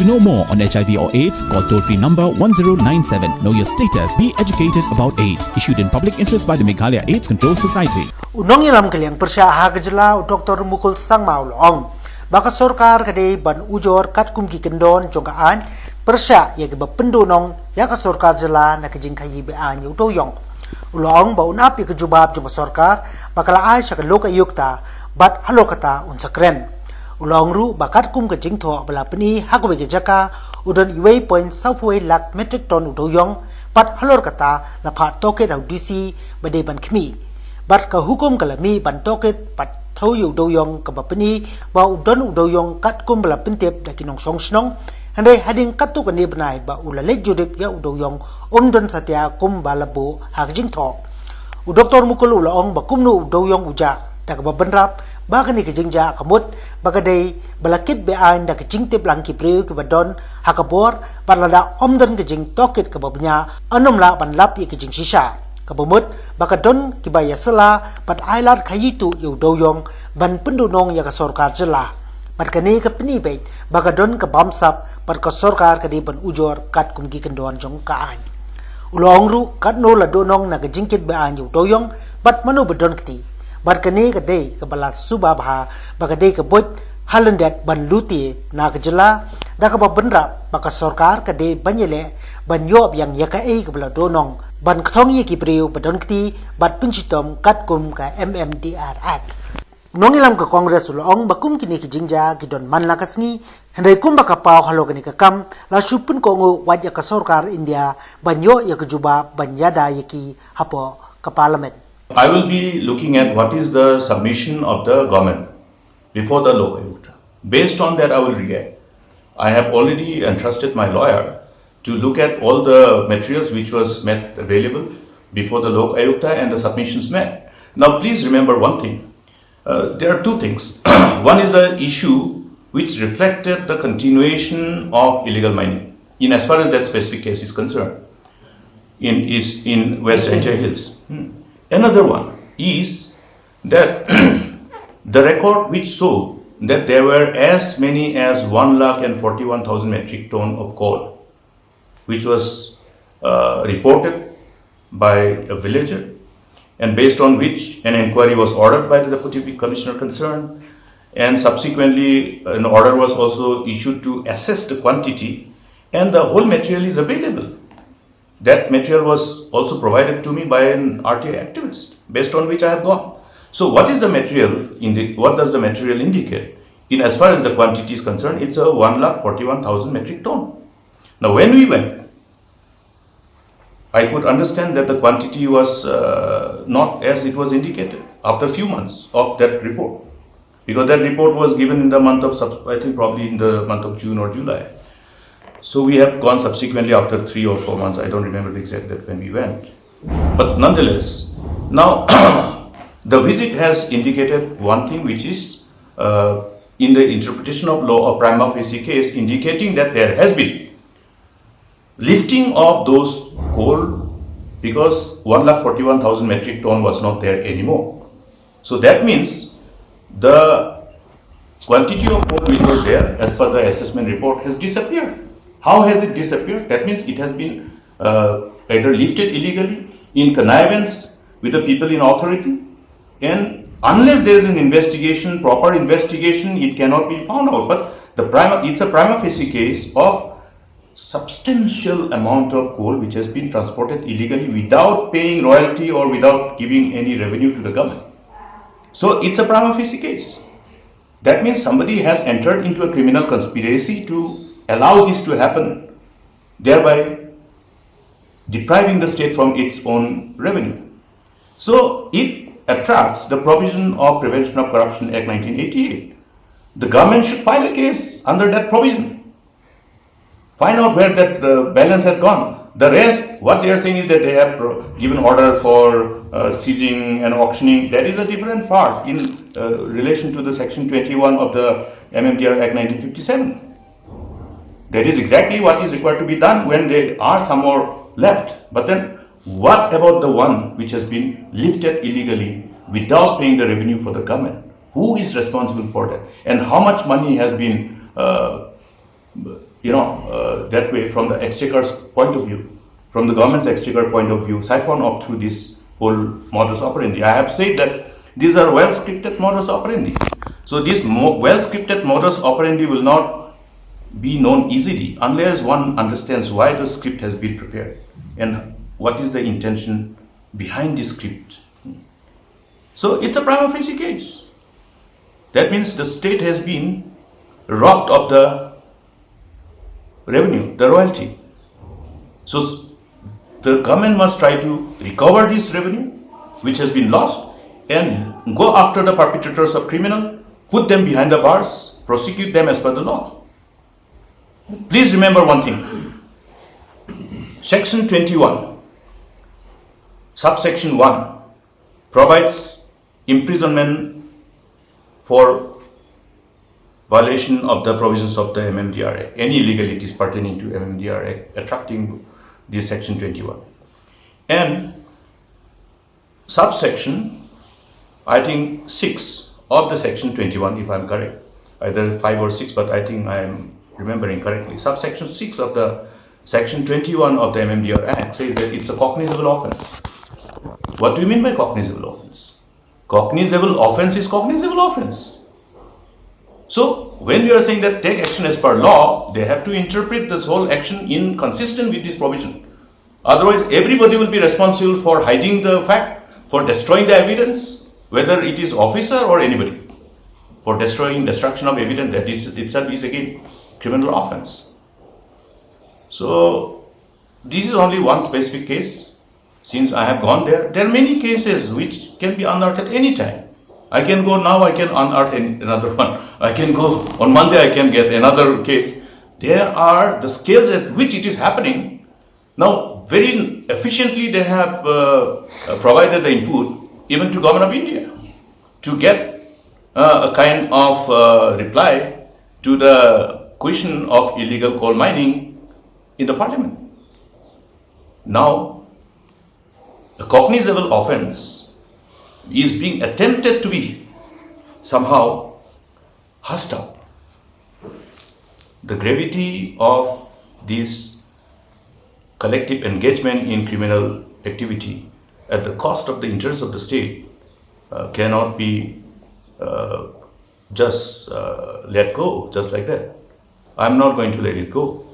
To know more on HIV or AIDS, call toll-free number 1097. Know your status. Be educated about AIDS. Issued in public interest by the Meghalaya AIDS Control Society. Unong ilam kaliang persya Jylla Dr. Mukul sang maulong. Baka sorkar kade ban Ujor kat kum ki kendon jongkaan persya ya ke pendunong ya ka sorkar Jylla na kejing kayi Beaiñ Dewiong. Ulong ba unap ya ke jubab jong sorkar bakala ay sa loka yukta bat halokata unsakren. Ulong ru bakat kum kejing tho bala peni hakwe ke jaka udon iway point southway lak metric ton Dewiong bat halor kata la pha toke dau DC bade ban khmi bat ka hukum kalami ban toket pat thau yu Dewiong ka bapani ba udon Dewiong kat kum bala pentep da kinong song snong handai hading katu kan ni benai ba ulale judip ya Dewiong don satya kum balabu hakjing tho Dr. Mukul ulong ba kumnu Dewiong uja da ka benrap ba kani kejingja kamut bagadai balakit Beaiñ da kejing tip lang ki priu ki badon hakabor parlada don kejing toket ka babnya anomla ban lap ye kejing shisha kabumut bakadon Kiba ya sela pat ailat khayitu yu Dewiong ban pendunong ya ka sorkar Jylla pat kani ka peni bait bakadon ka bamsap pat ka sorkar ka di ban Ujor kat kumgi kendon jong kaan ulong ru kat no la donong na ka jingkit Beaiñ yu Dewiong pat manu bedon kti bat kani ka dei ka bala subabha bakadei ka bot halendet ban Lute na ka Jylla da ka benra baka sorkar ka dei banyele ban yob yang ya ka ei ka bala donong ban Kthong ye ki priu badon kti bat pinchitom kat kum ka MMDR Act nongilam ka Congress ulong bakum kini ki jingja ki don manla ka sngi handai kum baka pau halo kani ka kam la supun ko ngu wajya ka sorkar India ban yo ya ka juba ban yada ye ki hapo ka parliament. I will be looking at what is the submission of the government before the Lok Ayukta. Based on that, I will react. I have already entrusted my lawyer to look at all the materials which was made available before the Lok Ayukta and the submissions made. Now, please remember one thing. There are two things. One is the issue which reflected the continuation of illegal mining, in as far as that specific case is concerned, in West Jaintia Hills. Another one is that the record which showed that there were as many as 141,000 metric ton of coal, which was reported by a villager, and based on which an inquiry was ordered by the Deputy Commissioner concerned, and subsequently an order was also issued to assess the quantity, and the whole material is available. That material was also provided to me by an RTA activist, based on which I have gone. So what is the material, what does the material indicate? In as far as the quantity is concerned, it's a 141,000 metric ton. Now when we went, I could understand that the quantity was not as it was indicated after a few months of that report. Because that report was given in the month of, I think probably in the month of June or July. So we have gone subsequently after 3 or 4 months. I don't remember the exact date when we went. But nonetheless, now the visit has indicated one thing, which is in the interpretation of law of prima facie case, indicating that there has been lifting of those coal because 141,000 metric ton was not there anymore. So that means the quantity of coal which was there as per the assessment report has disappeared. How has it disappeared? That means it has been either lifted illegally in connivance with the people in authority, and unless there is an investigation, proper investigation, it cannot be found out. But it's a prima facie case of substantial amount of coal which has been transported illegally without paying royalty or without giving any revenue to the government. So it's a prima facie case. That means somebody has entered into a criminal conspiracy to allow this to happen, thereby depriving the state from its own revenue. So it attracts the provision of Prevention of Corruption Act 1988. The government should file a case under that provision. Find out where that balance has gone. The rest, what they are saying is that they have given order for seizing and auctioning. That is a different part in relation to the section 21 of the MMDR Act 1957. That is exactly what is required to be done when there are some more left. But then what about the one which has been lifted illegally without paying the revenue for the government? Who is responsible for that? And how much money has been that way from the exchequer's point of view, from the government's exchequer point of view, siphon off through this whole modus operandi. I have said that these are well-scripted modus operandi. So this well-scripted modus operandi will not be known easily unless one understands why the script has been prepared and what is the intention behind the script. So it's a prima facie case. That means the state has been robbed of the revenue, the royalty. So the government must try to recover this revenue which has been lost and go after the perpetrators of criminal, put them behind the bars, prosecute them as per the law. Please remember one thing. Section 21, subsection 1 provides imprisonment for violation of the provisions of the MMDR Act, any illegalities pertaining to MMDR Act attracting this section 21. And subsection, I think 6 of the section 21, if I'm correct, either 5 or 6, but I think I am remembering correctly. Subsection 6 of the section 21 of the MMDR Act says that it's a cognizable offense. What do you mean by cognizable offense? Cognizable offense is cognizable offense. So when we are saying that take action as per law, they have to interpret this whole action in consistent with this provision. Otherwise, everybody will be responsible for hiding the fact, for destroying the evidence, whether it is officer or anybody. For destruction of evidence, that is itself is again criminal offense. So this is only one specific case. Since I have gone there, there are many cases which can be unearthed at any time. I can go now, I can unearth another one. I can go on Monday, I can get another case. There are the scales at which it is happening. Now, very efficiently they have provided the input even to Government of India to get a kind of reply to the question of illegal coal mining in the parliament. Now, a cognizable offense is being attempted to be somehow hushed up. The gravity of this collective engagement in criminal activity at the cost of the interests of the state cannot be just let go just like that. I'm not going to let it go.